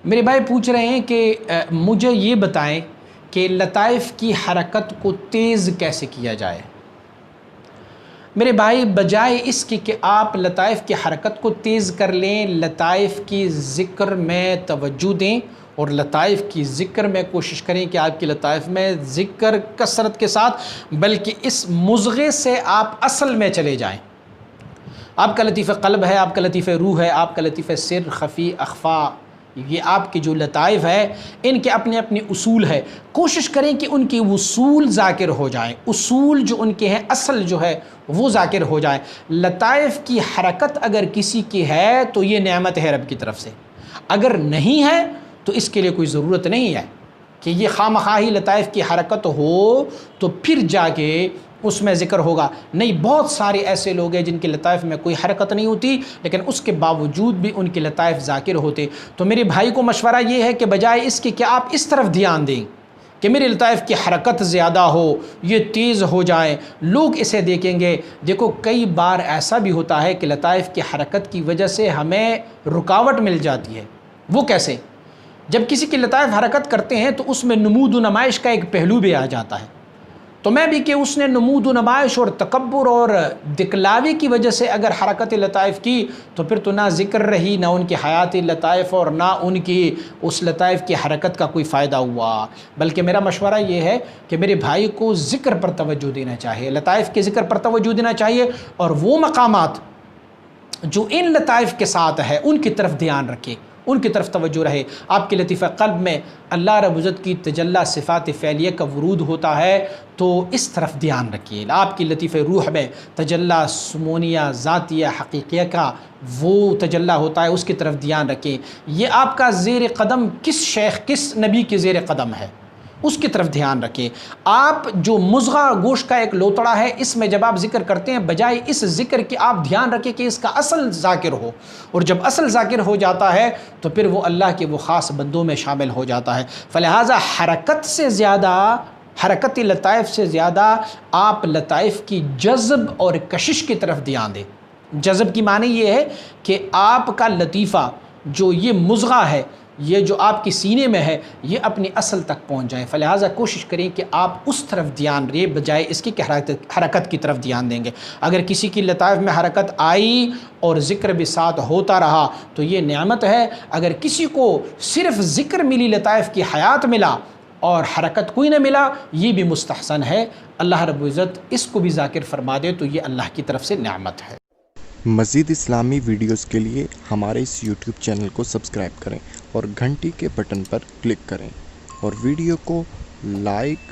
میرے بھائی پوچھ رہے ہیں کہ مجھے یہ بتائیں کہ لطائف کی حرکت کو تیز کیسے کیا جائے۔ میرے بھائی بجائے اس کی کہ آپ لطائف کی حرکت کو تیز کر لیں، لطائف کی ذکر میں توجہ دیں اور لطائف کی ذکر میں کوشش کریں کہ آپ کی لطائف میں ذکر کثرت کے ساتھ بلکہ اس مضغے سے آپ اصل میں چلے جائیں۔ آپ کا لطیفہ قلب ہے، آپ کا لطیفہ روح ہے، آپ کا لطیفہ سر خفی اخفا، یہ آپ کے جو لطائف ہے ان کے اپنے اپنے اصول ہے۔ کوشش کریں کہ ان کے اصول ذاکر ہو جائیں، اصول جو ان کے ہیں اصل جو ہے وہ ذاکر ہو جائیں۔ لطائف کی حرکت اگر کسی کی ہے تو یہ نعمت ہے رب کی طرف سے، اگر نہیں ہے تو اس کے لیے کوئی ضرورت نہیں ہے کہ یہ خواہ لطائف کی حرکت ہو تو پھر جا کے اس میں ذکر ہوگا۔ نہیں، بہت سارے ایسے لوگ ہیں جن کے لطائف میں کوئی حرکت نہیں ہوتی لیکن اس کے باوجود بھی ان کے لطائف ذاکر ہوتے۔ تو میرے بھائی کو مشورہ یہ ہے کہ بجائے اس کے کہ آپ اس طرف دھیان دیں کہ میرے لطائف کی حرکت زیادہ ہو، یہ تیز ہو جائے، لوگ اسے دیکھیں گے۔ دیکھو کئی بار ایسا بھی ہوتا ہے کہ لطائف کی حرکت کی وجہ سے ہمیں رکاوٹ مل جاتی ہے۔ وہ کیسے؟ جب کسی کی لطائف حرکت کرتے ہیں تو اس میں نمود و نمائش کا ایک پہلو بھی آ جاتا ہے۔ تو میں بھی کہ اس نے نمود و نمائش اور تکبر اور دکھلاوے کی وجہ سے اگر حرکت لطائف کی تو پھر تو نہ ذکر رہی، نہ ان کی حیات لطائف اور نہ ان کی اس لطائف کی حرکت کا کوئی فائدہ ہوا۔ بلکہ میرا مشورہ یہ ہے کہ میرے بھائی کو ذکر پر توجہ دینا چاہیے، لطائف کے ذکر پر توجہ دینا چاہیے، اور وہ مقامات جو ان لطائف کے ساتھ ہے ان کی طرف دھیان رکھے، ان کی طرف توجہ رہے۔ آپ کے لطیفہ قلب میں اللہ رب العزت کی تجلی صفات فعلیہ کا ورود ہوتا ہے تو اس طرف دھیان رکھیے۔ آپ کی لطیفہ روح میں تجلی سمونیہ ذاتیہ حقیقیہ کا وہ تجلی ہوتا ہے، اس کی طرف دھیان رکھیں۔ یہ آپ کا زیر قدم کس شیخ کس نبی کے زیر قدم ہے اس کی طرف دھیان رکھیں۔ آپ جو مضغہ گوشت کا ایک لوتڑا ہے اس میں جب آپ ذکر کرتے ہیں بجائے اس ذکر کے آپ دھیان رکھیں کہ اس کا اصل ذاکر ہو، اور جب اصل ذاکر ہو جاتا ہے تو پھر وہ اللہ کے وہ خاص بندوں میں شامل ہو جاتا ہے۔ فلہذا حرکت لطائف سے زیادہ آپ لطائف کی جذب اور کشش کی طرف دھیان دیں۔ جذب کی معنی یہ ہے کہ آپ کا لطیفہ جو یہ مضغہ ہے، یہ جو آپ کی سینے میں ہے، یہ اپنی اصل تک پہنچ جائیں۔ فلہذا کوشش کریں کہ آپ اس طرف دھیان رہے بجائے اس کی کہ حرکت کی طرف دھیان دیں گے۔ اگر کسی کی لطائف میں حرکت آئی اور ذکر بھی ساتھ ہوتا رہا تو یہ نعمت ہے۔ اگر کسی کو صرف ذکر ملی، لطائف کی حیات ملا اور حرکت کوئی نہ ملا، یہ بھی مستحسن ہے۔ اللہ رب العزت اس کو بھی ذاکر فرما دے تو یہ اللہ کی طرف سے نعمت ہے۔ مزید اسلامی ویڈیوز کے لیے ہمارے اس یوٹیوب چینل کو سبسکرائب کریں اور گھنٹی کے بٹن پر کلک کریں، اور ویڈیو کو لائک،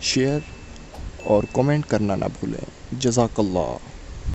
شیئر اور کمنٹ کرنا نہ بھولیں۔ جزاک اللہ۔